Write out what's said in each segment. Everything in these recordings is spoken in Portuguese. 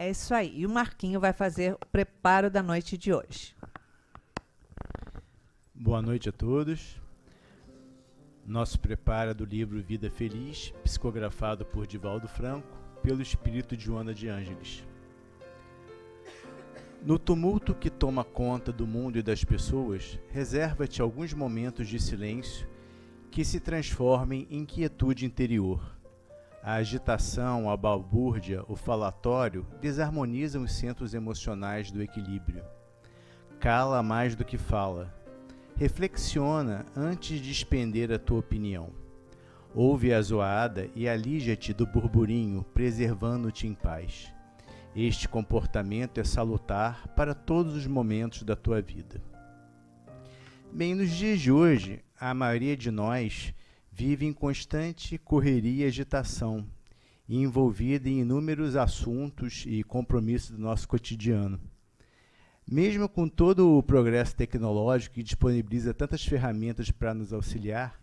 É isso aí. E o Marquinho vai fazer o preparo da noite de hoje. Boa noite a todos. Nosso preparo é do livro Vida Feliz, psicografado por Divaldo Franco, pelo espírito de Joana de Ângeles. No tumulto que toma conta do mundo e das pessoas, reserva-te alguns momentos de silêncio que se transformem em quietude interior. A agitação, a balbúrdia, o falatório desarmonizam os centros emocionais do equilíbrio. Cala mais do que fala. Reflexiona antes de expender a tua opinião. Ouve a zoada e alija-te do burburinho, preservando-te em paz. Este comportamento é salutar para todos os momentos da tua vida. Bem, nos dias de hoje, a maioria de nós vive em constante correria e agitação, e envolvida em inúmeros assuntos e compromissos do nosso cotidiano. Mesmo com todo o progresso tecnológico que disponibiliza tantas ferramentas para nos auxiliar,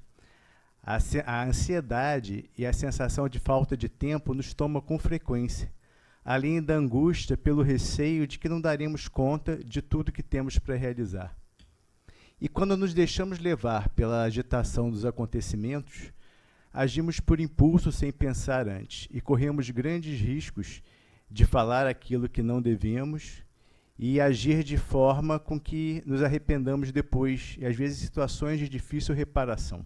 a ansiedade e a sensação de falta de tempo nos toma com frequência, além da angústia pelo receio de que não daremos conta de tudo que temos para realizar. E quando nos deixamos levar pela agitação dos acontecimentos, agimos por impulso sem pensar antes e corremos grandes riscos de falar aquilo que não devemos e agir de forma com que nos arrependamos depois, e às vezes em situações de difícil reparação.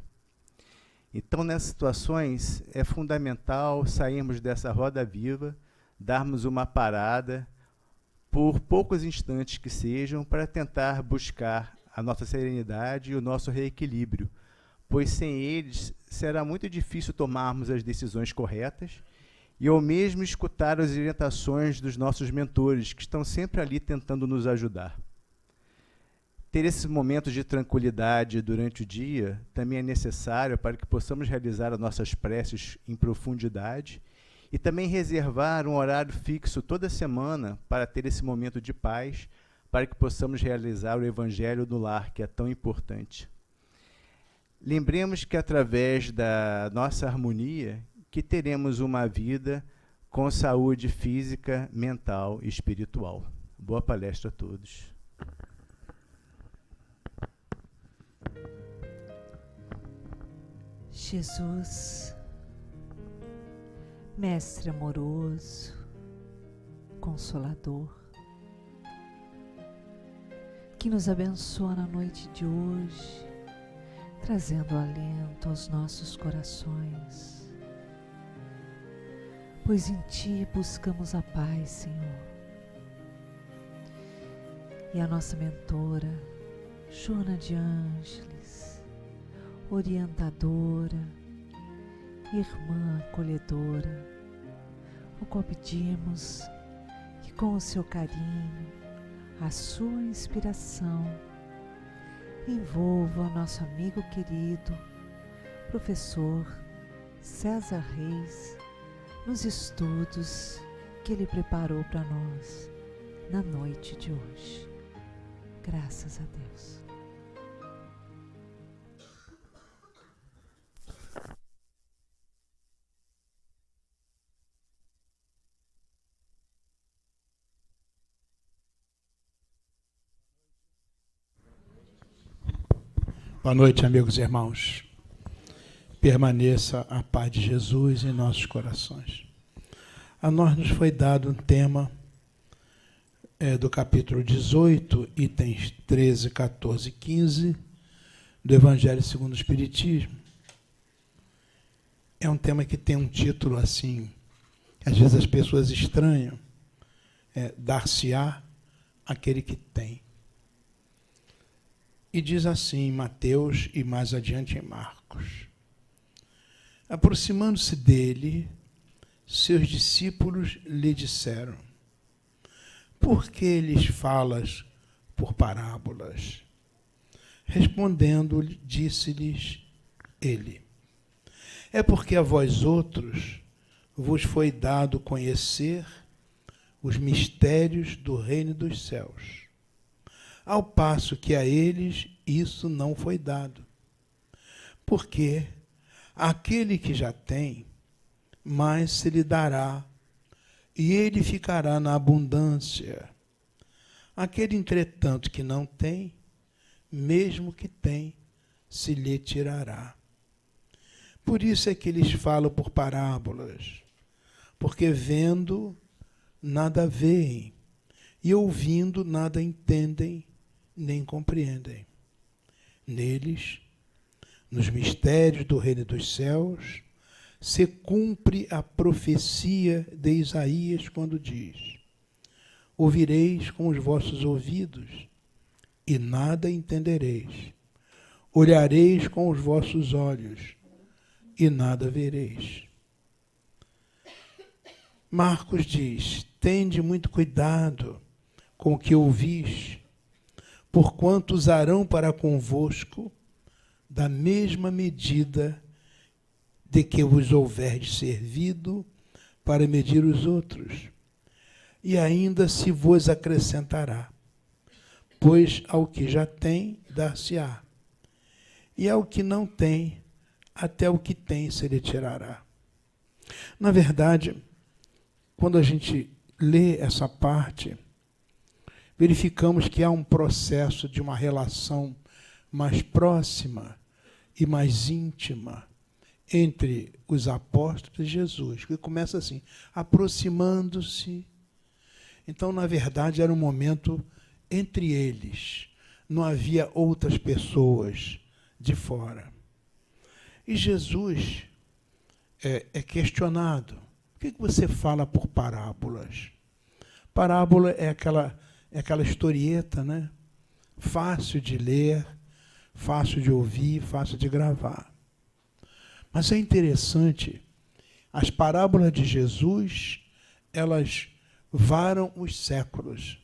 Então, nessas situações, é fundamental sairmos dessa roda viva, darmos uma parada, por poucos instantes que sejam, para tentar buscar a nossa serenidade e o nosso reequilíbrio, pois sem eles será muito difícil tomarmos as decisões corretas e ao mesmo escutar as orientações dos nossos mentores, que estão sempre ali tentando nos ajudar. Ter esses momentos de tranquilidade durante o dia também é necessário para que possamos realizar as nossas preces em profundidade e também reservar um horário fixo toda semana para ter esse momento de paz, para que possamos realizar o Evangelho no lar, que é tão importante. Lembremos que através da nossa harmonia, que teremos uma vida com saúde física, mental e espiritual. Boa palestra a todos. Jesus, Mestre amoroso, Consolador, que nos abençoa na noite de hoje, trazendo alento aos nossos corações, pois em Ti buscamos a paz, Senhor. E a nossa mentora, Joana de Ângeles, orientadora, irmã acolhedora, o qual pedimos que com o seu carinho, a sua inspiração, envolva o nosso amigo querido, professor César Reis, nos estudos que ele preparou para nós na noite de hoje. Graças a Deus. Boa noite, amigos e irmãos. Permaneça a paz de Jesus em nossos corações. A nós nos foi dado um tema do capítulo 18, itens 13, 14 e 15, do Evangelho segundo o Espiritismo. É um tema que tem um título assim, às vezes as pessoas estranham, dar-se-á aquele que tem. E diz assim em Mateus e mais adiante em Marcos: aproximando-se dele, seus discípulos lhe disseram: por que lhes falas por parábolas? Respondendo, disse-lhes ele: é porque a vós outros vos foi dado conhecer os mistérios do reino dos céus, ao passo que a eles isso não foi dado. Porque aquele que já tem, mais se lhe dará, e ele ficará na abundância. Aquele, entretanto, que não tem, mesmo que tem, se lhe tirará. Por isso é que eles falam por parábolas, porque vendo, nada veem, e ouvindo, nada entendem, nem compreendem. Neles, nos mistérios do reino dos céus, se cumpre a profecia de Isaías quando diz: ouvireis com os vossos ouvidos, e nada entendereis. Olhareis com os vossos olhos, e nada vereis. Marcos diz: tende muito cuidado com o que ouvis, porquanto usarão para convosco da mesma medida de que vos houverdes servido para medir os outros, e ainda se vos acrescentará, pois ao que já tem, dar-se-á, e ao que não tem, até o que tem se lhe tirará. Na verdade, quando a gente lê essa parte, verificamos que há um processo de uma relação mais próxima e mais íntima entre os apóstolos e Jesus, que começa assim, aproximando-se. Então, na verdade, era um momento entre eles. Não havia outras pessoas de fora. E Jesus é questionado. Por que você fala por parábolas? Parábola é aquela historieta, né? Fácil de ler, fácil de ouvir, fácil de gravar. Mas é interessante, as parábolas de Jesus, elas varam os séculos.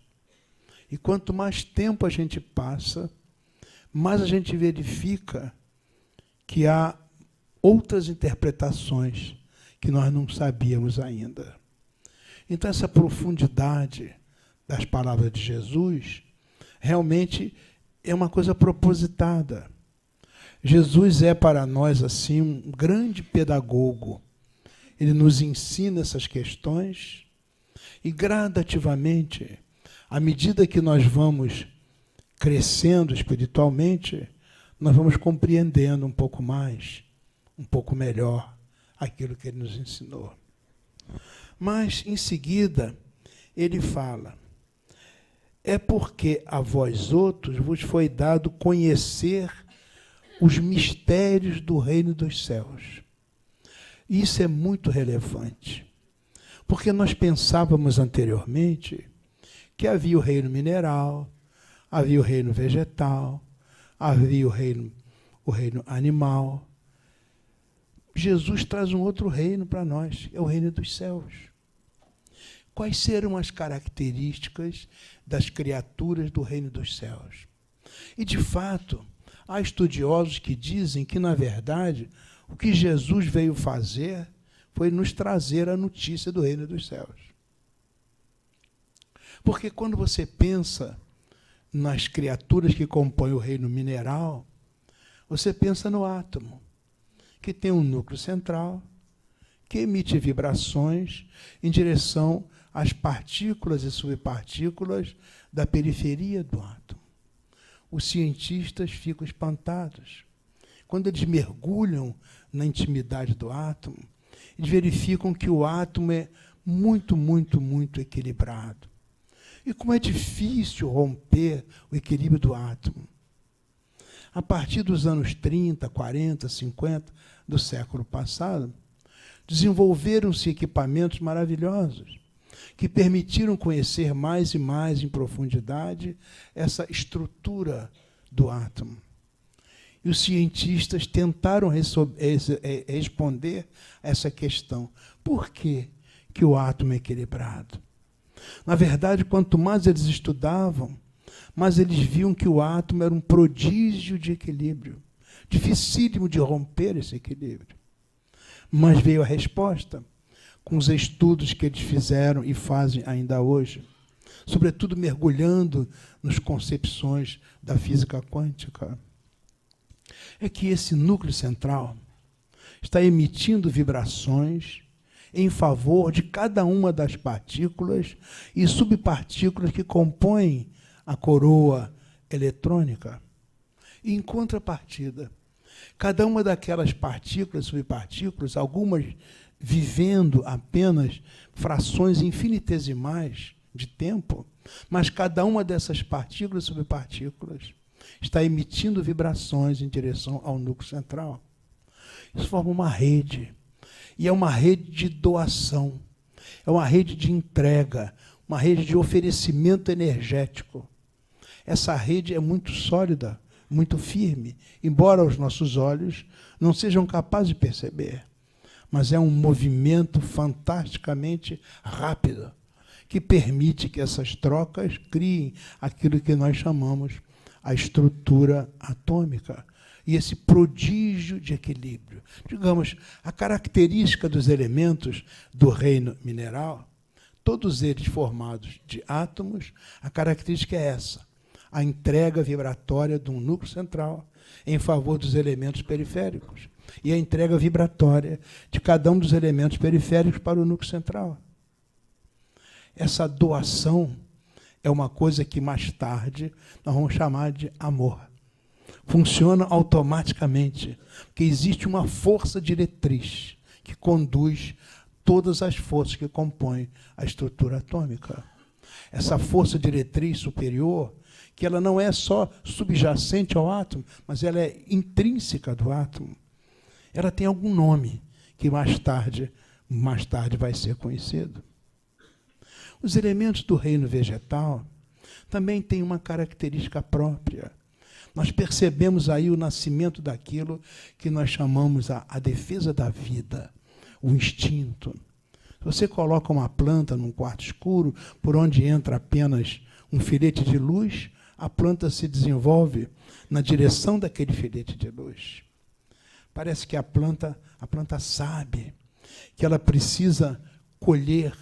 E quanto mais tempo a gente passa, mais a gente verifica que há outras interpretações que nós não sabíamos ainda. Então, essa profundidade das palavras de Jesus realmente é uma coisa propositada. Jesus é para nós assim um grande pedagogo. Ele nos ensina essas questões e gradativamente, à medida que nós vamos crescendo espiritualmente, nós vamos compreendendo um pouco mais, um pouco melhor aquilo que ele nos ensinou. Mas, em seguida, ele fala: é porque a vós outros vos foi dado conhecer os mistérios do reino dos céus. Isso é muito relevante, porque nós pensávamos anteriormente que havia o reino mineral, havia o reino vegetal, havia o reino animal. Jesus traz um outro reino para nós, é o reino dos céus. Quais serão as características das criaturas do reino dos céus? E, de fato, há estudiosos que dizem que, na verdade, o que Jesus veio fazer foi nos trazer a notícia do reino dos céus. Porque quando você pensa nas criaturas que compõem o reino mineral, você pensa no átomo, que tem um núcleo central, que emite vibrações em direção às partículas e subpartículas da periferia do átomo. Os cientistas ficam espantados. Quando eles mergulham na intimidade do átomo, eles verificam que o átomo é muito, muito, muito equilibrado. E como é difícil romper o equilíbrio do átomo. A partir dos anos 30, 40, 50 do século passado, desenvolveram-se equipamentos maravilhosos que permitiram conhecer mais e mais em profundidade essa estrutura do átomo. E os cientistas tentaram responder a essa questão. Por que o átomo é equilibrado? Na verdade, quanto mais eles estudavam, mais eles viam que o átomo era um prodígio de equilíbrio, dificílimo de romper esse equilíbrio. Mas veio a resposta com os estudos que eles fizeram e fazem ainda hoje, sobretudo mergulhando nas concepções da física quântica. É que esse núcleo central está emitindo vibrações em favor de cada uma das partículas e subpartículas que compõem a coroa eletrônica. E, em contrapartida, cada uma daquelas partículas, subpartículas, algumas vivendo apenas frações infinitesimais de tempo, mas cada uma dessas partículas e subpartículas está emitindo vibrações em direção ao núcleo central. Isso forma uma rede, e é uma rede de doação, é uma rede de entrega, uma rede de oferecimento energético. Essa rede é muito sólida, muito firme, embora os nossos olhos não sejam capazes de perceber, mas é um movimento fantasticamente rápido, que permite que essas trocas criem aquilo que nós chamamos a estrutura atômica e esse prodígio de equilíbrio. Digamos, a característica dos elementos do reino mineral, todos eles formados de átomos, a característica é essa, a entrega vibratória de um núcleo central em favor dos elementos periféricos e a entrega vibratória de cada um dos elementos periféricos para o núcleo central. Essa doação é uma coisa que mais tarde nós vamos chamar de amor. Funciona automaticamente, porque existe uma força diretriz que conduz todas as forças que compõem a estrutura atômica. Essa força diretriz superior, que ela não é só subjacente ao átomo, mas ela é intrínseca do átomo. Ela tem algum nome que mais tarde vai ser conhecido. Os elementos do reino vegetal também têm uma característica própria. Nós percebemos aí o nascimento daquilo que nós chamamos a defesa da vida, o instinto. Se você coloca uma planta num quarto escuro, por onde entra apenas um filete de luz, a planta se desenvolve na direção daquele filete de luz. Parece que a planta sabe que ela precisa colher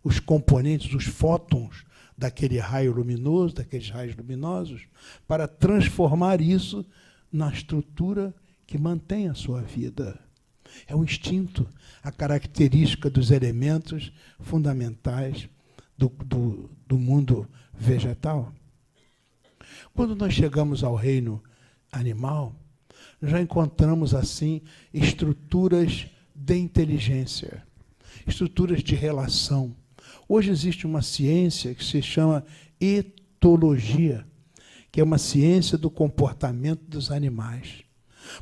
os componentes, os fótons daquele raio luminoso, daqueles raios luminosos, para transformar isso na estrutura que mantém a sua vida. É o instinto, a característica dos elementos fundamentais do mundo vegetal. Quando nós chegamos ao reino animal, já encontramos, assim, estruturas de inteligência, estruturas de relação. Hoje existe uma ciência que se chama etologia, que é uma ciência do comportamento dos animais.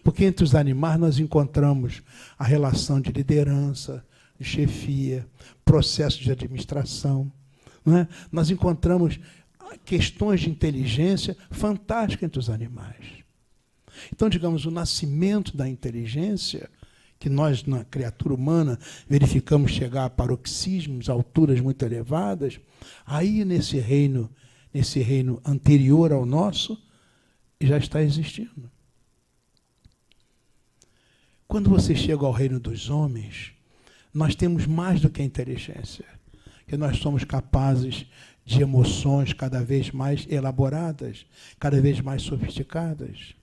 Porque entre os animais nós encontramos a relação de liderança, de chefia, processo de administração. Não é? Nós encontramos questões de inteligência fantásticas entre os animais. Então, digamos, o nascimento da inteligência, que nós, na criatura humana, verificamos chegar a paroxismos, alturas muito elevadas, aí nesse reino anterior ao nosso, já está existindo. Quando você chega ao reino dos homens, nós temos mais do que a inteligência, que nós somos capazes de emoções cada vez mais elaboradas, cada vez mais sofisticadas.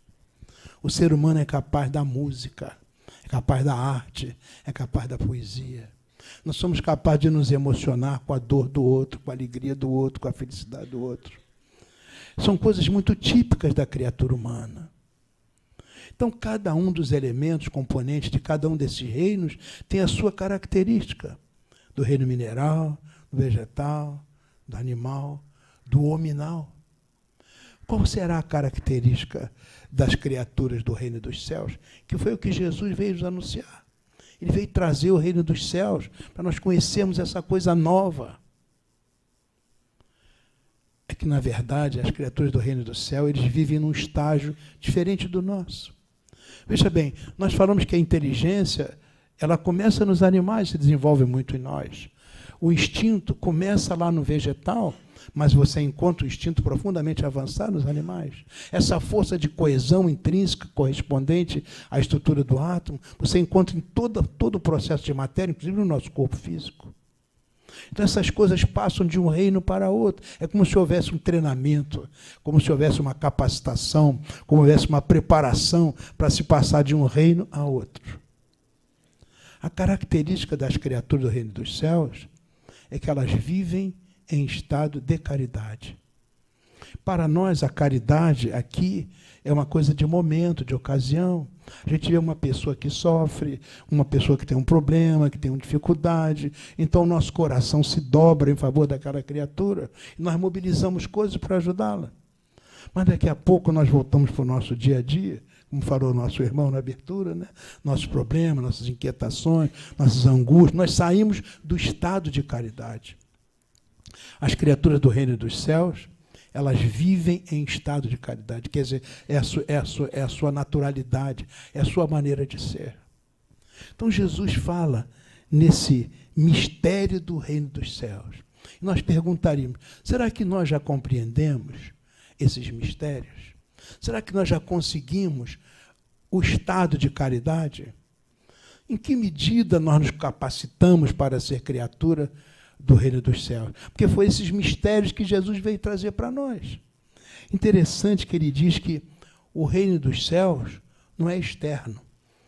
O ser humano é capaz da música, é capaz da arte, é capaz da poesia. Nós somos capazes de nos emocionar com a dor do outro, com a alegria do outro, com a felicidade do outro. São coisas muito típicas da criatura humana. Então, cada um dos elementos, componentes de cada um desses reinos, tem a sua característica. Do reino mineral, do vegetal, do animal, do hominal. Qual será a característica das criaturas do reino dos céus? Que foi o que Jesus veio nos anunciar. Ele veio trazer o reino dos céus para nós conhecermos essa coisa nova. É que, na verdade, as criaturas do reino do céu, eles vivem num estágio diferente do nosso. Veja bem, nós falamos que a inteligência, ela começa nos animais, se desenvolve muito em nós. O instinto começa lá no vegetal, mas você encontra o instinto profundamente avançado nos animais. Essa força de coesão intrínseca correspondente à estrutura do átomo, você encontra em todo o processo de matéria, inclusive no nosso corpo físico. Então, essas coisas passam de um reino para outro. É como se houvesse um treinamento, como se houvesse uma capacitação, como se houvesse uma preparação para se passar de um reino a outro. A característica das criaturas do reino dos céus é que elas vivem em estado de caridade. Para nós, a caridade aqui é uma coisa de momento, de ocasião. A gente vê uma pessoa que sofre, uma pessoa que tem um problema, que tem uma dificuldade, então o nosso coração se dobra em favor daquela criatura e nós mobilizamos coisas para ajudá-la. Mas daqui a pouco nós voltamos para o nosso dia a dia, como falou nosso irmão na abertura, né? Nossos problemas, nossas inquietações, nossas angústias, nós saímos do estado de caridade. As criaturas do reino dos céus, elas vivem em estado de caridade, quer dizer, é a sua naturalidade, é a sua maneira de ser. Então Jesus fala nesse mistério do reino dos céus. E nós perguntaríamos, será que nós já compreendemos esses mistérios? Será que nós já conseguimos o estado de caridade? Em que medida nós nos capacitamos para ser criatura do reino dos céus? Porque foi esses mistérios que Jesus veio trazer para nós. Interessante que ele diz que o reino dos céus não é externo.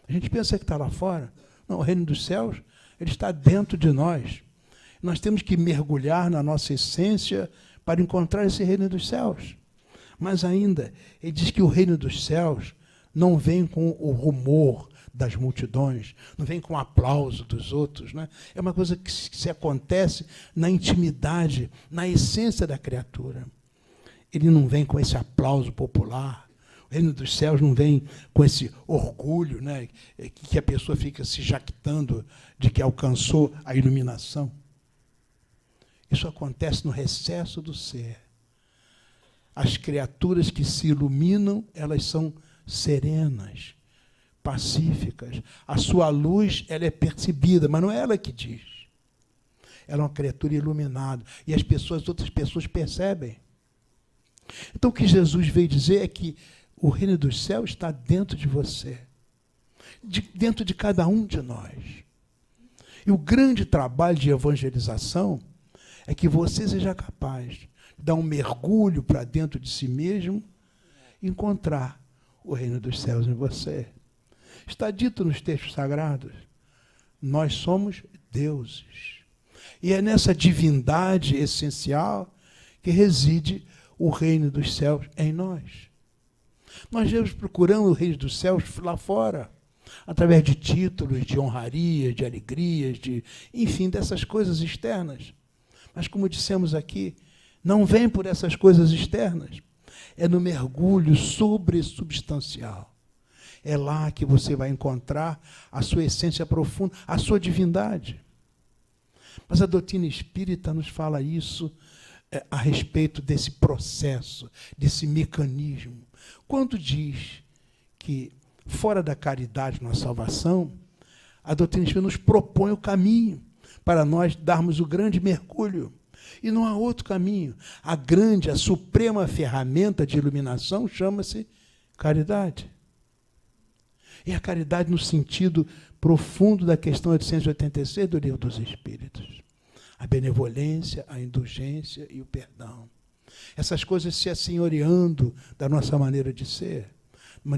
A gente pensa que está lá fora. Não, o reino dos céus, ele está dentro de nós. Nós temos que mergulhar na nossa essência para encontrar esse reino dos céus. Mas ainda, ele diz que o reino dos céus não vem com o rumor das multidões, não vem com o aplauso dos outros, né? É uma coisa que se acontece na intimidade, na essência da criatura. Ele não vem com esse aplauso popular. O reino dos céus não vem com esse orgulho, né? Que a pessoa fica se jactando de que alcançou a iluminação. Isso acontece no recesso do ser. As criaturas que se iluminam, elas são serenas, pacíficas. A sua luz, ela é percebida, mas não é ela que diz. Ela é uma criatura iluminada. E as outras pessoas percebem. Então, o que Jesus veio dizer é que o reino dos céus está dentro de você, dentro de cada um de nós. E o grande trabalho de evangelização é que você seja capaz de dar um mergulho para dentro de si mesmo e encontrar o reino dos céus em você. Está dito nos textos sagrados, nós somos deuses. E é nessa divindade essencial que reside o reino dos céus em nós. Nós vamos procurando o reino dos céus lá fora, através de títulos, de honrarias, de alegrias, enfim, dessas coisas externas. Mas, como dissemos aqui, não vem por essas coisas externas. É no mergulho sobresubstancial. É lá que você vai encontrar a sua essência profunda, a sua divindade. Mas a doutrina espírita nos fala isso a respeito desse processo, desse mecanismo. Quando diz que fora da caridade na salvação, a doutrina espírita nos propõe o caminho para nós darmos o grande mergulho. E não há outro caminho. A suprema ferramenta de iluminação chama-se caridade. E a caridade no sentido profundo da questão 886 do Livro dos Espíritos. A benevolência, a indulgência e o perdão. Essas coisas se assenhoreando da nossa maneira de ser,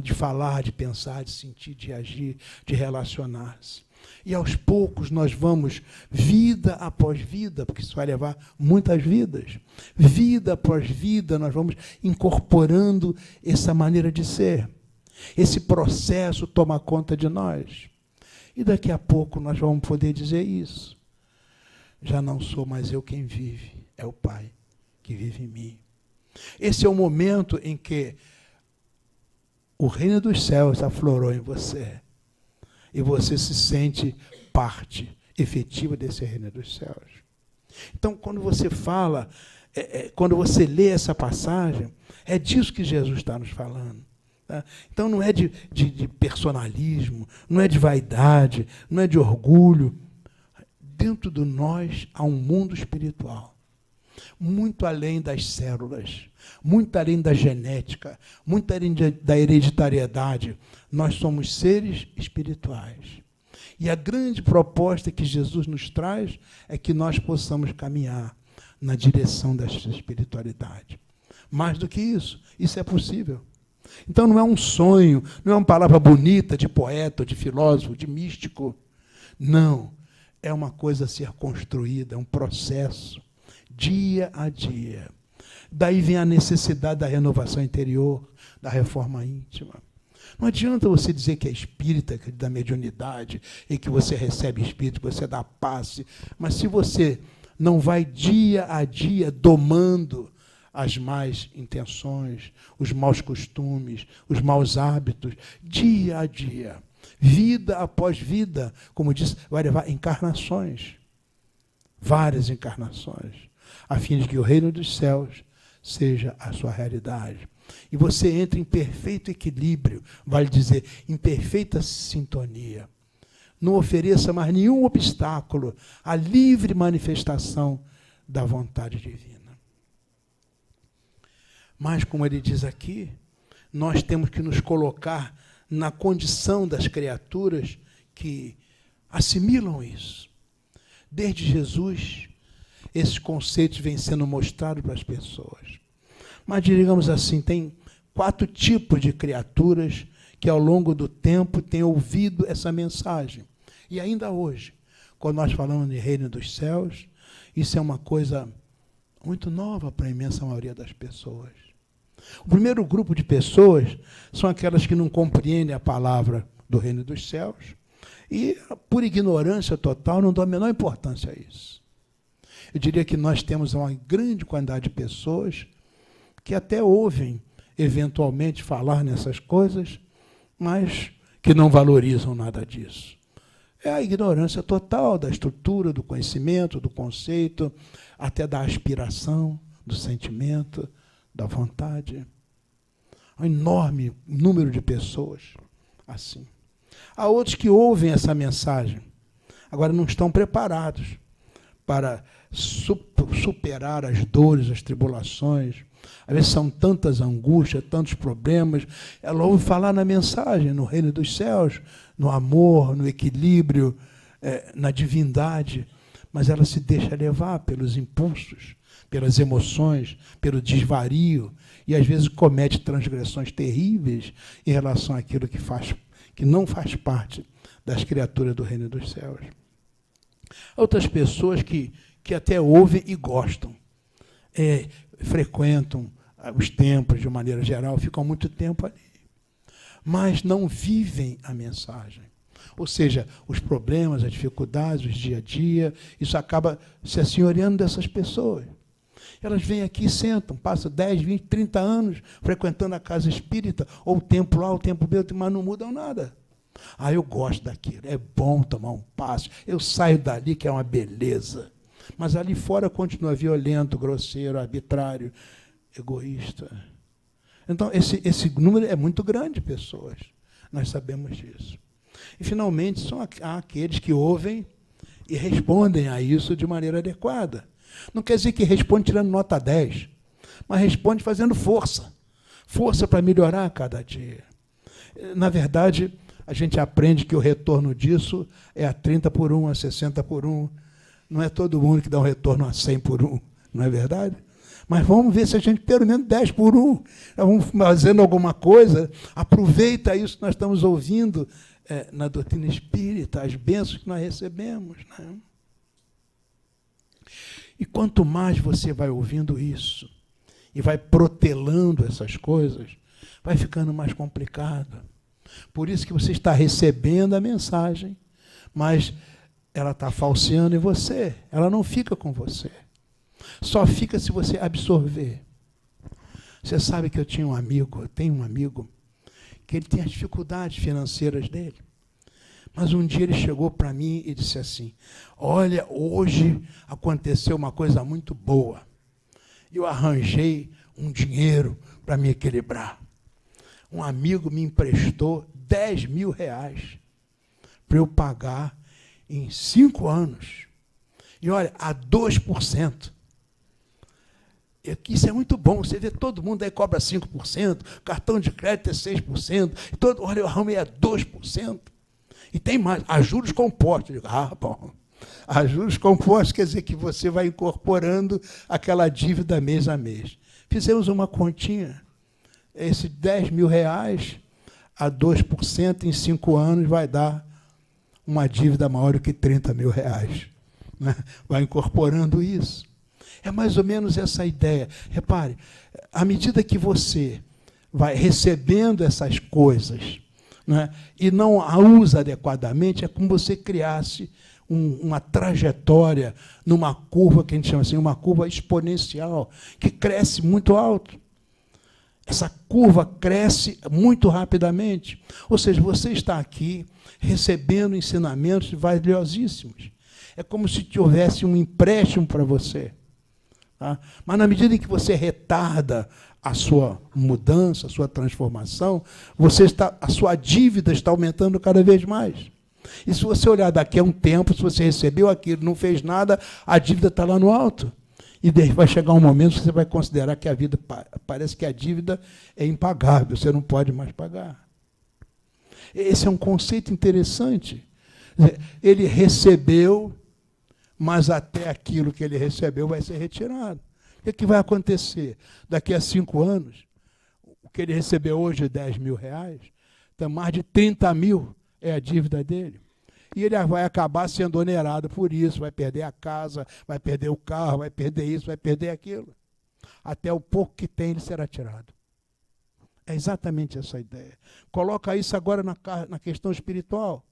de falar, de pensar, de sentir, de agir, de relacionar-se. E aos poucos nós vamos, vida após vida, porque isso vai levar muitas vidas, vida após vida, nós vamos incorporando essa maneira de ser. Esse processo toma conta de nós. E daqui a pouco nós vamos poder dizer isso. Já não sou mais eu quem vive, é o Pai que vive em mim. Esse é o momento em que o reino dos céus aflorou em você. E você se sente parte efetiva desse reino dos céus. Então, quando você fala, quando você lê essa passagem, é disso que Jesus está nos falando. Tá? Então, não é de personalismo, não é de vaidade, não é de orgulho. Dentro de nós há um mundo espiritual, muito além das células, muito além da genética, muito além da hereditariedade. Nós somos seres espirituais. E a grande proposta que Jesus nos traz é que nós possamos caminhar na direção dessa espiritualidade. Mais do que isso é possível. Então não é um sonho, não é uma palavra bonita de poeta, de filósofo, de místico. Não, é uma coisa a ser construída, é um processo, dia a dia. Daí vem a necessidade da renovação interior, da reforma íntima. Não adianta você dizer que é espírita, que é da mediunidade, e que você recebe espírito, que você dá passe, mas se você não vai dia a dia domando as más intenções, os maus costumes, os maus hábitos, dia a dia, vida após vida, como disse, vai levar encarnações, várias encarnações, a fim de que o reino dos céus seja a sua realidade. E você entra em perfeito equilíbrio, vale dizer, em perfeita sintonia. Não ofereça mais nenhum obstáculo à livre manifestação da vontade divina. Mas, como ele diz aqui, nós temos que nos colocar na condição das criaturas que assimilam isso. Desde Jesus, esses conceitos vêm sendo mostrados para as pessoas. Mas, digamos assim, tem 4 tipos de criaturas que, ao longo do tempo, têm ouvido essa mensagem. E ainda hoje, quando nós falamos de reino dos céus, isso é uma coisa muito nova para a imensa maioria das pessoas. O primeiro grupo de pessoas são aquelas que não compreendem a palavra do reino dos céus e, por ignorância total, não dão a menor importância a isso. Eu diria que nós temos uma grande quantidade de pessoas que até ouvem, eventualmente, falar nessas coisas, mas que não valorizam nada disso. É a ignorância total da estrutura, do conhecimento, do conceito, até da aspiração, do sentimento, da vontade. Um enorme número de pessoas assim. Há outros que ouvem essa mensagem, agora não estão preparados para superar as dores, as tribulações. Às vezes são tantas angústias, tantos problemas. Ela ouve falar na mensagem, no reino dos céus, no amor, no equilíbrio, na divindade, mas ela se deixa levar pelos impulsos, pelas emoções, pelo desvario, e às vezes comete transgressões terríveis em relação àquilo que não faz parte das criaturas do reino dos céus. Outras pessoas que até ouvem e gostam, frequentam os templos de maneira geral, ficam muito tempo ali, mas não vivem a mensagem. Ou seja, os problemas, as dificuldades, os dia a dia, isso acaba se assenhoreando dessas pessoas. Elas vêm aqui e sentam, passam 10, 20, 30 anos frequentando a casa espírita, ou o templo A, o templo B, mas não mudam nada. Eu gosto daquilo, é bom tomar um passe, eu saio dali que é uma beleza. Mas ali fora continua violento, grosseiro, arbitrário, egoísta. Então, esse número é muito grande de pessoas. Nós sabemos disso. E, finalmente, são aqueles que ouvem e respondem a isso de maneira adequada. Não quer dizer que responde tirando nota 10, mas responde fazendo força. Força para melhorar a cada dia. Na verdade, a gente aprende que o retorno disso é a 30 por 1, a 60 por 1. Não é todo mundo que dá um retorno a 100 por 1, não é verdade? Mas vamos ver se a gente, pelo menos 10 por 1, vamos fazendo alguma coisa, aproveita isso que nós estamos ouvindo na doutrina espírita, as bênçãos que nós recebemos. Né? E quanto mais você vai ouvindo isso, e vai protelando essas coisas, vai ficando mais complicado. Por isso que você está recebendo a mensagem, mas ela está falseando em você, ela não fica com você. Só fica se você absorver. Você sabe que eu tenho um amigo, que ele tem as dificuldades financeiras dele. Mas um dia ele chegou para mim e disse assim, olha, hoje aconteceu uma coisa muito boa. Eu arranjei um dinheiro para me equilibrar. Um amigo me emprestou 10 mil reais para eu pagar em 5 anos. E olha, a 2%. Isso é muito bom. Você vê todo mundo aí cobra 5%, cartão de crédito é 6%. Olha, eu arrumei a 2%. E tem mais, a juros compostos. Eu digo, bom. A juros compostos quer dizer que você vai incorporando aquela dívida mês a mês. Fizemos uma continha. Esse 10 mil reais a 2% em 5 anos vai dar uma dívida maior do que 30 mil reais. Né? Vai incorporando isso. É mais ou menos essa ideia. Repare, à medida que você vai recebendo essas coisas, né, e não a usa adequadamente, é como você criasse uma trajetória numa curva que a gente chama assim, uma curva exponencial, que cresce muito alto. Essa curva cresce muito rapidamente. Ou seja, você está aqui recebendo ensinamentos valiosíssimos. É como se tivesse um empréstimo para você. Tá? Mas na medida em que você retarda a sua mudança, a sua transformação, a sua dívida está aumentando cada vez mais. E se você olhar daqui a um tempo, se você recebeu aquilo, não fez nada, a dívida está lá no alto. E vai chegar um momento que você vai considerar que a vida, parece que a dívida é impagável, você não pode mais pagar. Esse é um conceito interessante. Ele recebeu, mas até aquilo que ele recebeu vai ser retirado. O que vai acontecer? Daqui a 5 anos, o que ele recebeu hoje, 10 mil reais, então mais de 30 mil é a dívida dele. E ele vai acabar sendo onerado por isso, vai perder a casa, vai perder o carro, vai perder isso, vai perder aquilo. Até o pouco que tem, ele será tirado. É exatamente essa a ideia. Coloca isso agora na questão espiritual.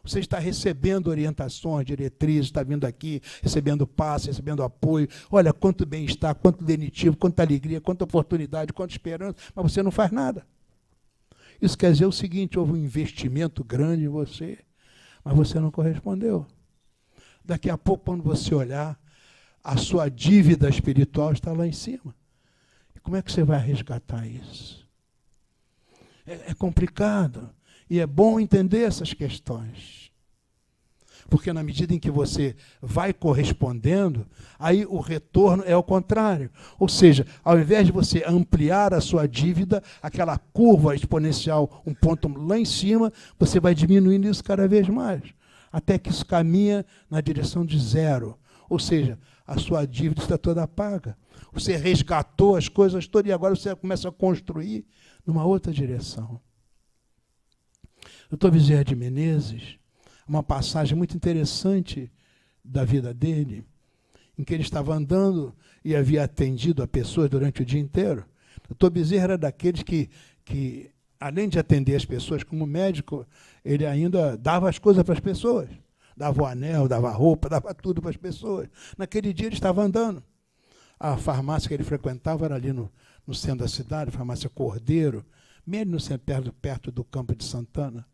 Você está recebendo orientações, diretrizes, está vindo aqui, recebendo passe, recebendo apoio. Olha, quanto bem-estar, quanto denitivo, quanta alegria, quanta oportunidade, quanta esperança, mas você não faz nada. Isso quer dizer o seguinte, houve um investimento grande em você, mas você não correspondeu. Daqui a pouco, quando você olhar, a sua dívida espiritual está lá em cima. E como é que você vai resgatar isso? É complicado. E é bom entender essas questões. Porque na medida em que você vai correspondendo, aí o retorno é ao contrário. Ou seja, ao invés de você ampliar a sua dívida, aquela curva exponencial, um ponto lá em cima, você vai diminuindo isso cada vez mais, até que isso caminha na direção de zero. Ou seja, a sua dívida está toda paga. Você resgatou as coisas todas e agora você começa a construir numa outra direção. Doutor Bezerra de Menezes, uma passagem muito interessante da vida dele, em que ele estava andando e havia atendido a pessoas durante o dia inteiro. Doutor Bezerra era daqueles que, além de atender as pessoas como médico, ele ainda dava as coisas para as pessoas. Dava o anel, dava a roupa, dava tudo para as pessoas. Naquele dia ele estava andando. A farmácia que ele frequentava era ali no centro da cidade, a farmácia Cordeiro, mesmo no centro, perto do Campo de Santana.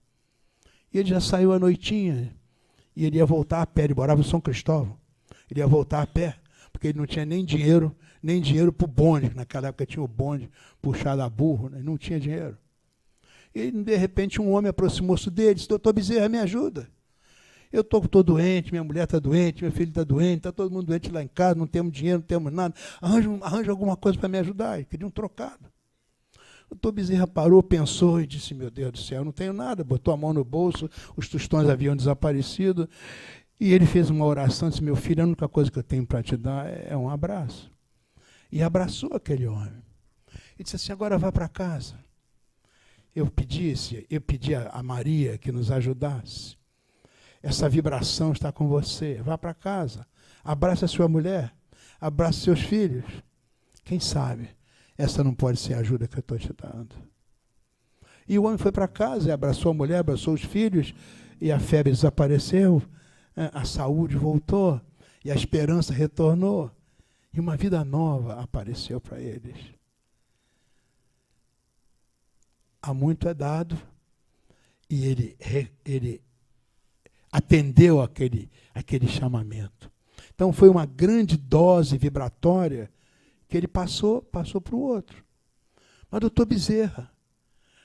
E ele já saiu à noitinha, e ele ia voltar a pé, ele morava em São Cristóvão. Ele ia voltar a pé, porque ele não tinha nem dinheiro para o bonde. Naquela época tinha o bonde puxado a burro, né? Não tinha dinheiro. E, de repente, um homem aproximou-se dele e disse, doutor Bezerra, me ajuda. Eu estou doente, minha mulher está doente, meu filho está doente, está todo mundo doente lá em casa, não temos dinheiro, não temos nada. Arranja alguma coisa para me ajudar. Ele queria um trocado. O doutor Bezerra parou, pensou e disse, meu Deus do céu, eu não tenho nada. Botou a mão no bolso, os tostões haviam desaparecido. E ele fez uma oração e disse, meu filho, a única coisa que eu tenho para te dar é um abraço. E abraçou aquele homem. E disse assim, agora vá para casa. Eu pedi a Maria que nos ajudasse. Essa vibração está com você. Vá para casa. Abraça a sua mulher. Abraça seus filhos. Quem sabe? Essa não pode ser a ajuda que eu estou te dando. E o homem foi para casa, abraçou a mulher, abraçou os filhos, e a febre desapareceu, a saúde voltou, e a esperança retornou, e uma vida nova apareceu para eles. Há muito é dado, e ele atendeu aquele chamamento. Então foi uma grande dose vibratória que ele passou para o outro. Mas o doutor Bezerra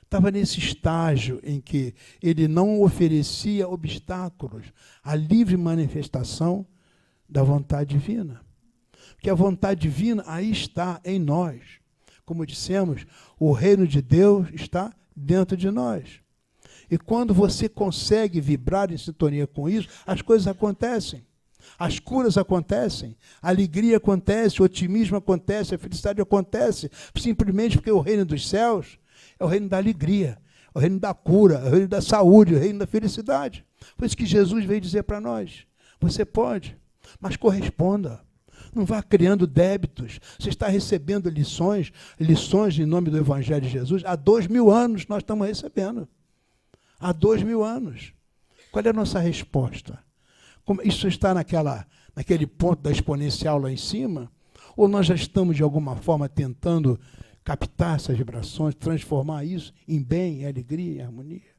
estava nesse estágio em que ele não oferecia obstáculos à livre manifestação da vontade divina. Porque a vontade divina aí está em nós. Como dissemos, o reino de Deus está dentro de nós. E quando você consegue vibrar em sintonia com isso, as coisas acontecem. As curas acontecem, a alegria acontece, o otimismo acontece, a felicidade acontece, simplesmente porque o reino dos céus é o reino da alegria, é o reino da cura, é o reino da saúde, é o reino da felicidade. Foi isso que Jesus veio dizer para nós. Você pode, mas corresponda. Não vá criando débitos. Você está recebendo lições em nome do Evangelho de Jesus. Há 2000 anos nós estamos recebendo. Há 2000 anos. Qual é a nossa resposta? Como isso está naquele ponto da exponencial lá em cima? Ou nós já estamos, de alguma forma, tentando captar essas vibrações, transformar isso em bem, em alegria, em harmonia?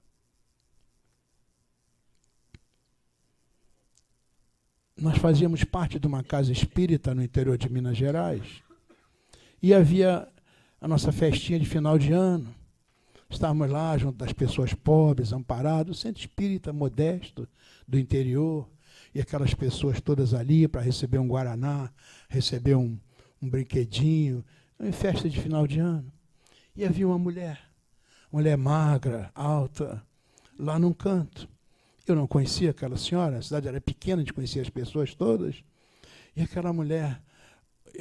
Nós fazíamos parte de uma casa espírita no interior de Minas Gerais e havia a nossa festinha de final de ano. Estávamos lá junto das pessoas pobres, amparados, centro espírita modesto do interior, e aquelas pessoas todas ali para receber um guaraná, receber um brinquedinho, em festa de final de ano. E havia uma mulher magra, alta, lá num canto. Eu não conhecia aquela senhora, a cidade era pequena, a gente conhecia as pessoas todas. E aquela mulher,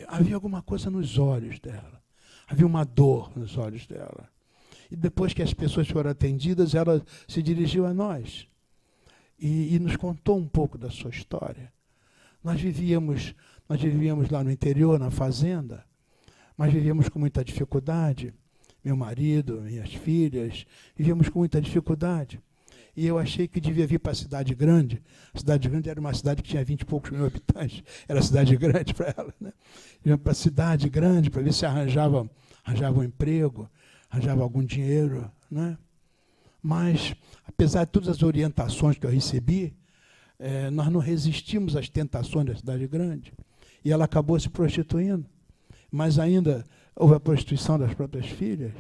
havia alguma coisa nos olhos dela. Havia uma dor nos olhos dela. E depois que as pessoas foram atendidas, ela se dirigiu a nós e nos contou um pouco da sua história. Nós vivíamos lá no interior, na fazenda, mas vivíamos com muita dificuldade. Meu marido, minhas filhas, vivíamos com muita dificuldade. E eu achei que devia vir para a cidade grande. A cidade grande era uma cidade que tinha 20 e poucos mil habitantes. Era cidade grande para ela, né? Ia para a cidade grande para ver se arranjava um emprego, arranjava algum dinheiro, né? Mas, apesar de todas as orientações que eu recebi, nós não resistimos às tentações da cidade grande. E ela acabou se prostituindo. Mas ainda houve a prostituição das próprias filhas.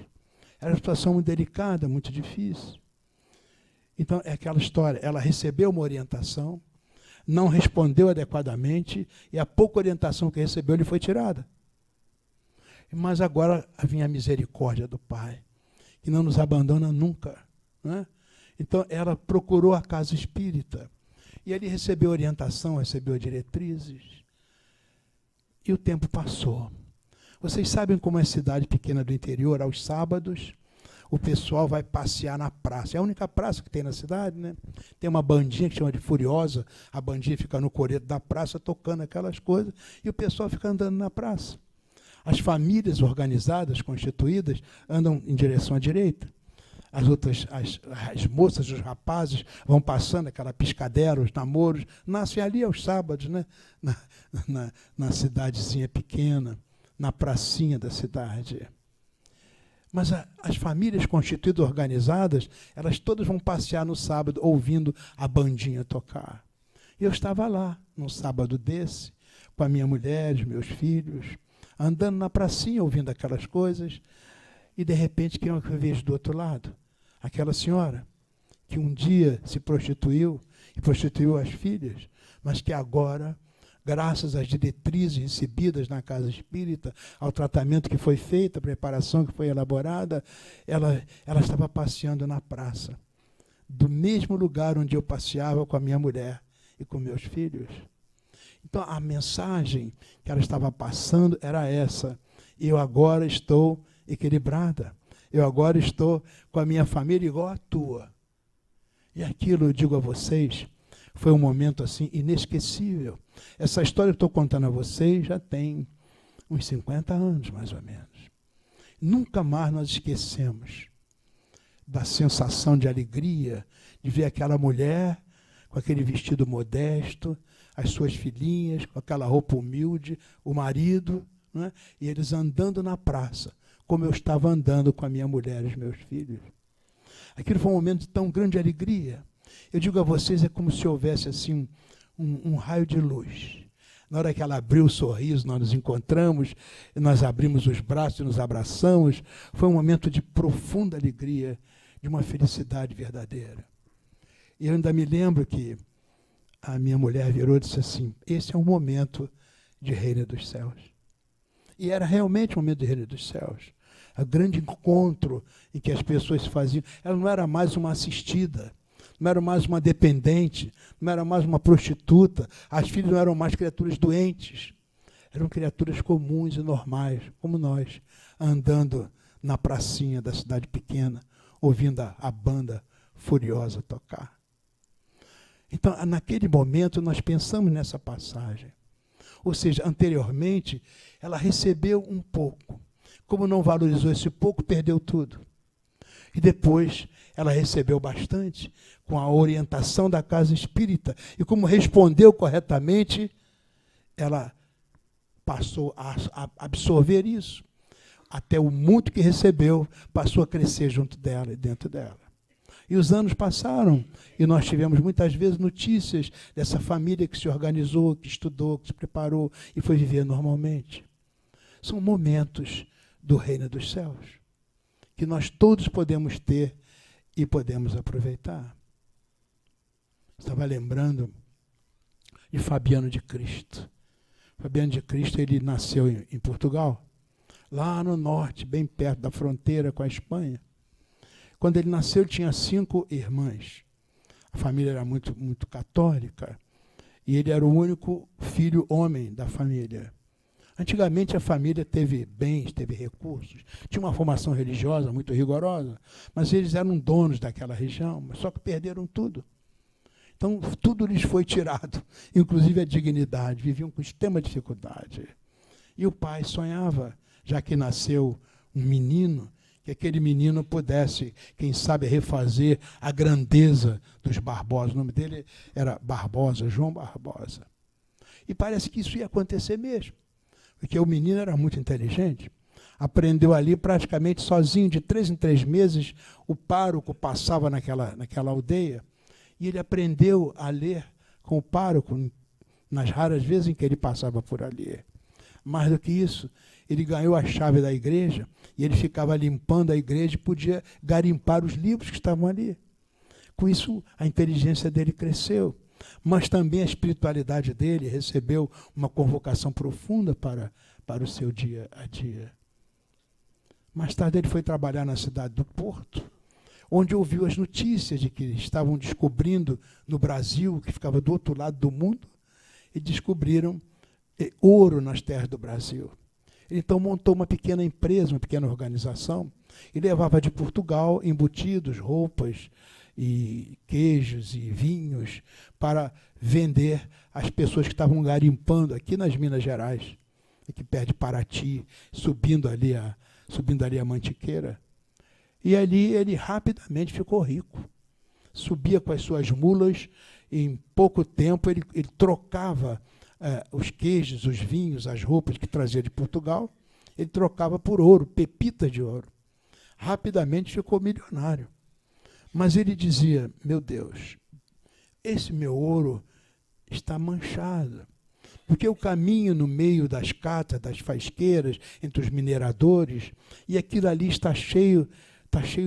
Era uma situação muito delicada, muito difícil. Então, é aquela história, ela recebeu uma orientação, não respondeu adequadamente, e a pouca orientação que recebeu lhe foi tirada. Mas agora vinha a misericórdia do Pai, que não nos abandona nunca, né? Então, ela procurou a casa espírita, e ali recebeu orientação, recebeu diretrizes, e o tempo passou. Vocês sabem como é cidade pequena do interior, aos sábados, o pessoal vai passear na praça. É a única praça que tem na cidade, né? Tem uma bandinha que chama de Furiosa. A bandinha fica no coreto da praça tocando aquelas coisas e o pessoal fica andando na praça. As famílias organizadas, constituídas, andam em direção à direita. As outras, as moças, os rapazes vão passando aquela piscadela, os namoros, nascem ali aos sábados, né? Na cidadezinha pequena, na pracinha da cidade. Mas as famílias constituídas, organizadas, elas todas vão passear no sábado, ouvindo a bandinha tocar. E eu estava lá, num sábado desse, com a minha mulher, os meus filhos, andando na pracinha, ouvindo aquelas coisas, e de repente, quem é que eu vejo do outro lado? Aquela senhora, que um dia se prostituiu, e prostituiu as filhas, mas que agora, graças às diretrizes recebidas na casa espírita, ao tratamento que foi feito, à preparação que foi elaborada, ela estava passeando na praça, do mesmo lugar onde eu passeava com a minha mulher e com meus filhos. Então, a mensagem que ela estava passando era essa: eu agora estou equilibrada, eu agora estou com a minha família igual à tua. E aquilo, eu digo a vocês, foi um momento assim inesquecível. Essa história que estou contando a vocês já tem uns 50 anos, mais ou menos. Nunca mais nós esquecemos da sensação de alegria de ver aquela mulher com aquele vestido modesto, as suas filhinhas com aquela roupa humilde, o marido, né? E eles andando na praça, como eu estava andando com a minha mulher e os meus filhos. Aquilo foi um momento de tão grande alegria. Eu digo a vocês, é como se houvesse assim um raio de luz. Na hora que ela abriu o sorriso, nós nos encontramos, nós abrimos os braços e nos abraçamos. Foi um momento de profunda alegria, de uma felicidade verdadeira. E eu ainda me lembro que a minha mulher virou e disse assim: esse é um momento de reino dos céus. E era realmente um momento de reino dos céus. O grande encontro em que as pessoas se faziam. Ela não era mais uma assistida, não era mais uma dependente, não era mais uma prostituta. As filhas não eram mais criaturas doentes. Eram criaturas comuns e normais, como nós, andando na pracinha da cidade pequena, ouvindo a banda Furiosa tocar. Então, naquele momento, nós pensamos nessa passagem. Ou seja, anteriormente, ela recebeu um pouco. Como não valorizou esse pouco, perdeu tudo. E depois, ela recebeu bastante com a orientação da casa espírita. E como respondeu corretamente, ela passou a absorver isso. Até o muito que recebeu passou a crescer junto dela e dentro dela. E os anos passaram e nós tivemos muitas vezes notícias dessa família que se organizou, que estudou, que se preparou e foi viver normalmente. São momentos do reino dos céus que nós todos podemos ter e podemos aproveitar. Estava lembrando de Fabiano de Cristo. Fabiano de Cristo, ele nasceu em Portugal, lá no norte, bem perto da fronteira com a Espanha. Quando ele nasceu, ele tinha 5 irmãs. A família era muito, muito católica e ele era o único filho homem da família. Antigamente a família teve bens, teve recursos, tinha uma formação religiosa muito rigorosa, mas eles eram donos daquela região, só que perderam tudo. Então tudo lhes foi tirado, inclusive a dignidade, viviam com extrema dificuldade. E o pai sonhava, já que nasceu um menino, que aquele menino pudesse, quem sabe, refazer a grandeza dos Barbosa. O nome dele era Barbosa, João Barbosa. E parece que isso ia acontecer mesmo, porque o menino era muito inteligente. Aprendeu ali praticamente sozinho, de 3 em 3 meses, o pároco passava naquela aldeia, e ele aprendeu a ler com o pároco nas raras vezes em que ele passava por ali. Mais do que isso, ele ganhou a chave da igreja e ele ficava limpando a igreja e podia garimpar os livros que estavam ali. Com isso, a inteligência dele cresceu, mas também a espiritualidade dele recebeu uma convocação profunda para o seu dia a dia. Mais tarde ele foi trabalhar na cidade do Porto, onde ouviu as notícias de que estavam descobrindo no Brasil, que ficava do outro lado do mundo, e descobriram ouro nas terras do Brasil. Ele então montou uma pequena empresa, uma pequena organização, e levava de Portugal embutidos, roupas, e queijos e vinhos para vender às pessoas que estavam garimpando aqui nas Minas Gerais, aqui perto de Paraty, subindo ali a Mantiqueira. E ali ele rapidamente ficou rico. Subia com as suas mulas, e em pouco tempo ele trocava os queijos, os vinhos, as roupas que trazia de Portugal, ele trocava por ouro, pepitas de ouro. Rapidamente ficou milionário. Mas ele dizia, meu Deus, esse meu ouro está manchado, porque eu caminho no meio das catas, das faisqueiras, entre os mineradores, e aquilo ali está cheio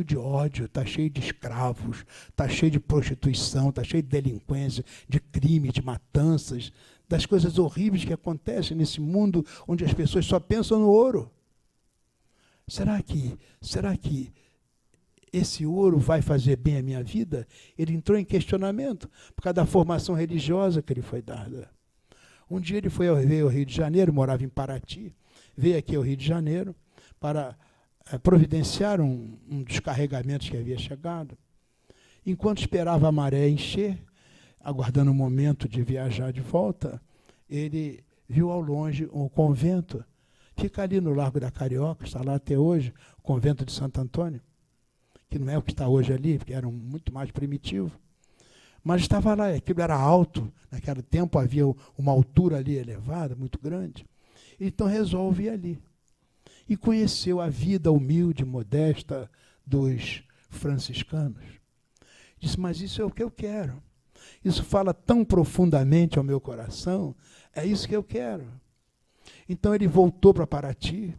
de ódio, está cheio de escravos, está cheio de prostituição, está cheio de delinquência, de crime, de matanças, das coisas horríveis que acontecem nesse mundo onde as pessoas só pensam no ouro. Será que esse ouro vai fazer bem à minha vida? Ele entrou em questionamento por causa da formação religiosa que lhe foi dada. Um dia ele veio ao Rio de Janeiro, morava em Paraty, veio aqui ao Rio de Janeiro para providenciar um dos carregamentos que havia chegado. Enquanto esperava a maré encher, aguardando o momento de viajar de volta, ele viu ao longe um convento. Fica ali no Largo da Carioca, está lá até hoje, o convento de Santo Antônio, que não é o que está hoje ali, porque era muito mais primitivo. Mas estava lá, aquilo era alto, naquele tempo havia uma altura ali elevada, muito grande. Então resolve ir ali. E conheceu a vida humilde, modesta dos franciscanos. Disse, mas isso é o que eu quero. Isso fala tão profundamente ao meu coração, é isso que eu quero. Então ele voltou para Paraty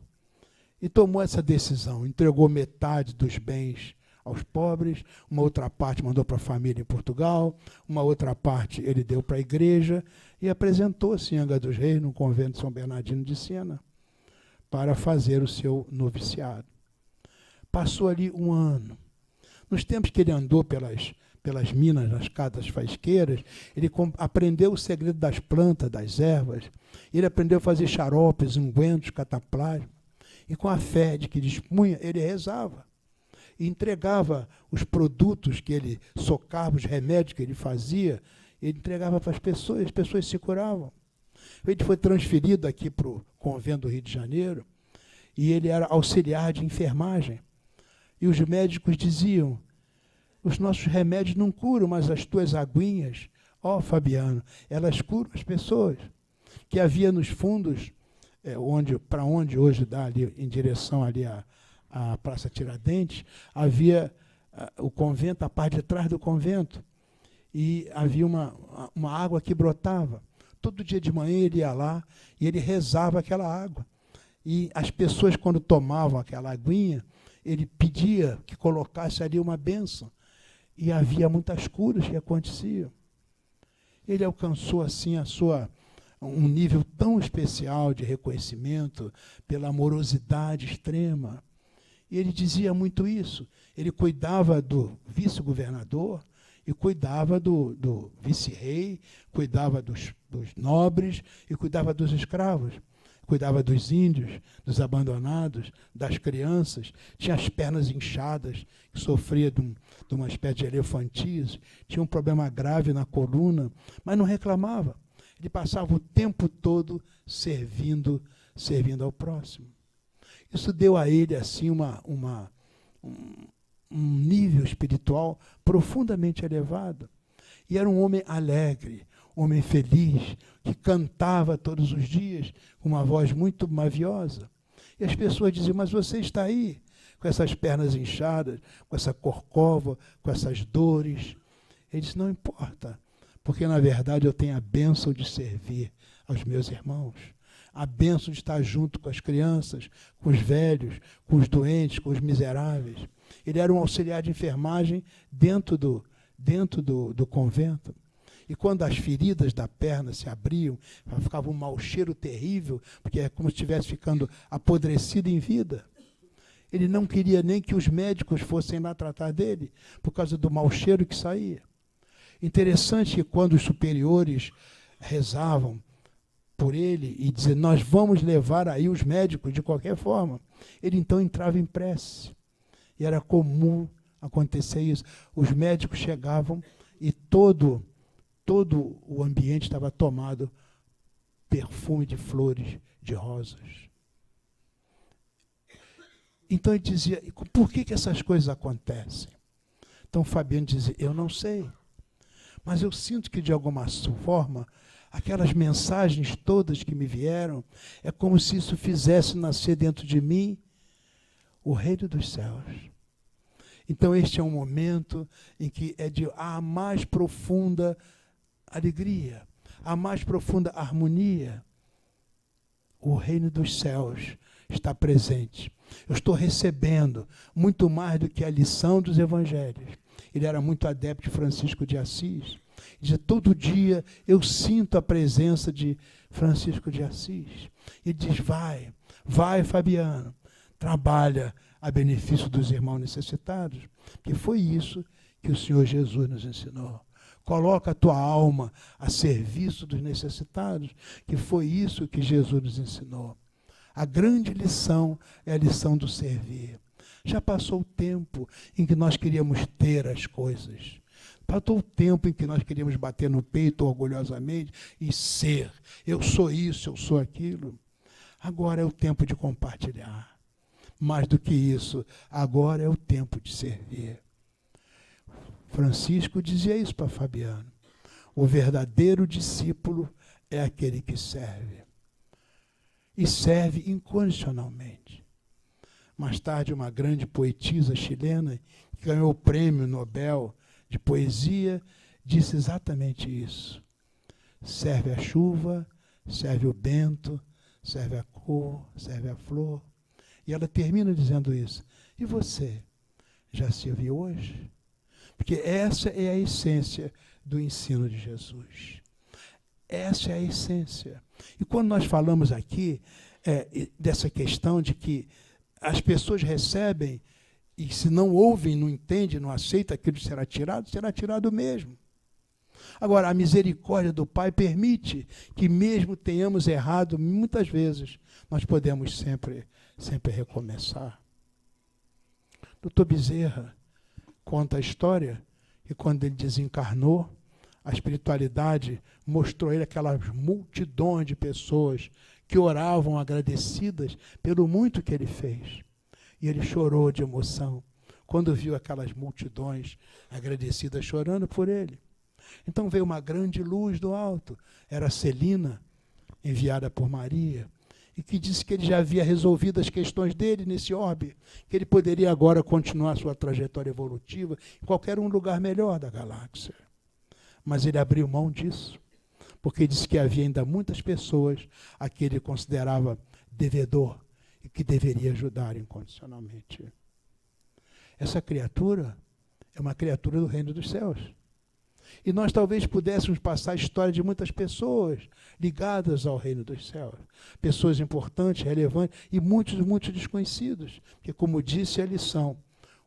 e tomou essa decisão, entregou metade dos bens aos pobres, uma outra parte mandou para a família em Portugal, uma outra parte ele deu para a igreja e apresentou-se em Angra dos Reis, no convento de São Bernardino de Siena, para fazer o seu noviciado. Passou ali um ano. Nos tempos que ele andou pelas minas, nas casas faisqueiras, ele aprendeu o segredo das plantas, das ervas, ele aprendeu a fazer xaropes, ungüentos, cataplasma, e com a fé de que dispunha, ele rezava. E entregava os produtos que ele socava, os remédios que ele fazia, Ele entregava para as pessoas se curavam. Ele foi transferido aqui para o convento do Rio de Janeiro e ele era auxiliar de enfermagem. E os médicos diziam, os nossos remédios não curam, mas as tuas aguinhas, Fabiano, elas curam as pessoas. Que havia nos fundos, para onde hoje dá ali, em direção ali à Praça Tiradentes, havia o convento, a parte de trás do convento, e havia uma água que brotava. Todo dia de manhã ele ia lá e ele rezava aquela água. E as pessoas, quando tomavam aquela aguinha, ele pedia que colocasse ali uma bênção. E havia muitas curas que aconteciam. Ele alcançou assim um nível tão especial de reconhecimento pela amorosidade extrema. E ele dizia muito isso. Ele cuidava do vice-governador e cuidava do vice-rei, cuidava dos nobres e cuidava dos escravos. Cuidava dos índios, dos abandonados, das crianças. Tinha as pernas inchadas, que sofria de uma espécie de elefantise. Tinha um problema grave na coluna, mas não reclamava. Ele passava o tempo todo servindo ao próximo. Isso deu a ele assim um nível espiritual profundamente elevado. E era um homem alegre, homem feliz, que cantava todos os dias com uma voz muito maviosa. E as pessoas diziam, mas você está aí, com essas pernas inchadas, com essa corcova, com essas dores. Ele disse, não importa, porque na verdade eu tenho a bênção de servir aos meus irmãos. A bênção de estar junto com as crianças, com os velhos, com os doentes, com os miseráveis. Ele era um auxiliar de enfermagem dentro do convento. E quando as feridas da perna se abriam, ficava um mau cheiro terrível, porque é como se estivesse ficando apodrecido em vida. Ele não queria nem que os médicos fossem lá tratar dele, por causa do mau cheiro que saía. Interessante que quando os superiores rezavam por ele e diziam, nós vamos levar aí os médicos de qualquer forma, ele então entrava em prece. E era comum acontecer isso. Os médicos chegavam e todo o ambiente estava tomado perfume de flores, de rosas. Então ele dizia, por que essas coisas acontecem? Então Fabiano dizia, eu não sei, mas eu sinto que de alguma forma, aquelas mensagens todas que me vieram, é como se isso fizesse nascer dentro de mim o reino dos céus. Então este é um momento em que é de a mais profunda alegria, a mais profunda harmonia. O reino dos céus está presente. Eu estou recebendo muito mais do que a lição dos evangelhos. Ele era muito adepto de Francisco de Assis. Dizia, todo dia eu sinto a presença de Francisco de Assis. Ele diz, vai Fabiano, trabalha a benefício dos irmãos necessitados. Que foi isso que o Senhor Jesus nos ensinou. Coloca a tua alma a serviço dos necessitados, que foi isso que Jesus nos ensinou. A grande lição é a lição do servir. Já passou o tempo em que nós queríamos ter as coisas. Passou o tempo em que nós queríamos bater no peito orgulhosamente e ser. Eu sou isso, eu sou aquilo. Agora é o tempo de compartilhar. Mais do que isso, agora é o tempo de servir. Francisco dizia isso para Fabiano. O verdadeiro discípulo é aquele que serve. E serve incondicionalmente. Mais tarde, uma grande poetisa chilena, que ganhou o prêmio Nobel de poesia, disse exatamente isso. Serve a chuva, serve o vento, serve a cor, serve a flor. E ela termina dizendo isso. E você, já serviu hoje? Porque essa é a essência do ensino de Jesus. Essa é a essência. E quando nós falamos aqui dessa questão de que as pessoas recebem e se não ouvem, não entendem, não aceitam, aquilo será tirado mesmo. Agora, a misericórdia do Pai permite que mesmo tenhamos errado muitas vezes, nós podemos sempre recomeçar. Dr. Bezerra conta a história que quando ele desencarnou, a espiritualidade mostrou a ele aquelas multidões de pessoas que oravam agradecidas pelo muito que ele fez. E ele chorou de emoção quando viu aquelas multidões agradecidas chorando por ele. Então veio uma grande luz do alto. Era Celina, enviada por Maria, e que disse que ele já havia resolvido as questões dele nesse orbe, que ele poderia agora continuar sua trajetória evolutiva em qualquer um lugar melhor da galáxia. Mas ele abriu mão disso, porque disse que havia ainda muitas pessoas a que ele considerava devedor e que deveria ajudar incondicionalmente. Essa criatura é uma criatura do reino dos céus. E nós talvez pudéssemos passar a história de muitas pessoas ligadas ao reino dos céus. Pessoas importantes, relevantes e muitos desconhecidos. Porque, como disse a lição,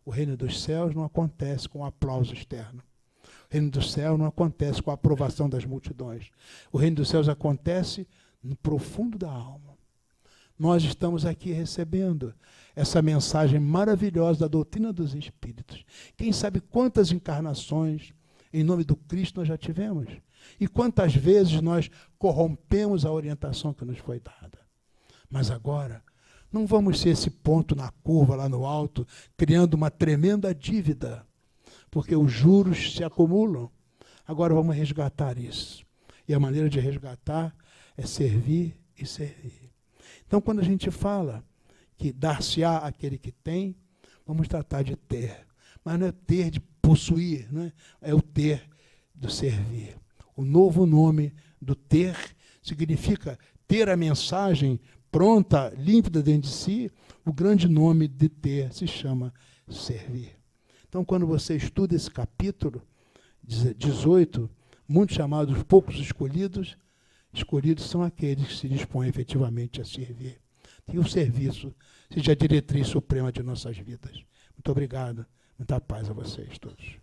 o reino dos céus não acontece com aplauso externo. O reino dos céus não acontece com a aprovação das multidões. O reino dos céus acontece no profundo da alma. Nós estamos aqui recebendo essa mensagem maravilhosa da doutrina dos Espíritos. Quem sabe quantas encarnações em nome do Cristo nós já tivemos? E quantas vezes nós corrompemos a orientação que nos foi dada? Mas agora, não vamos ser esse ponto na curva lá no alto, criando uma tremenda dívida, porque os juros se acumulam. Agora vamos resgatar isso. E a maneira de resgatar é servir e servir. Então, quando a gente fala que dar-se-á aquele que tem, vamos tratar de ter. Mas não é ter de possuir, né? É o ter do servir. O novo nome do ter significa ter a mensagem pronta, límpida dentro de si. O grande nome de ter se chama servir. Então, quando você estuda esse capítulo 18, muitos chamados poucos escolhidos, escolhidos são aqueles que se dispõem efetivamente a servir. E o serviço seja a diretriz suprema de nossas vidas. Muito obrigado. Muita paz a vocês todos.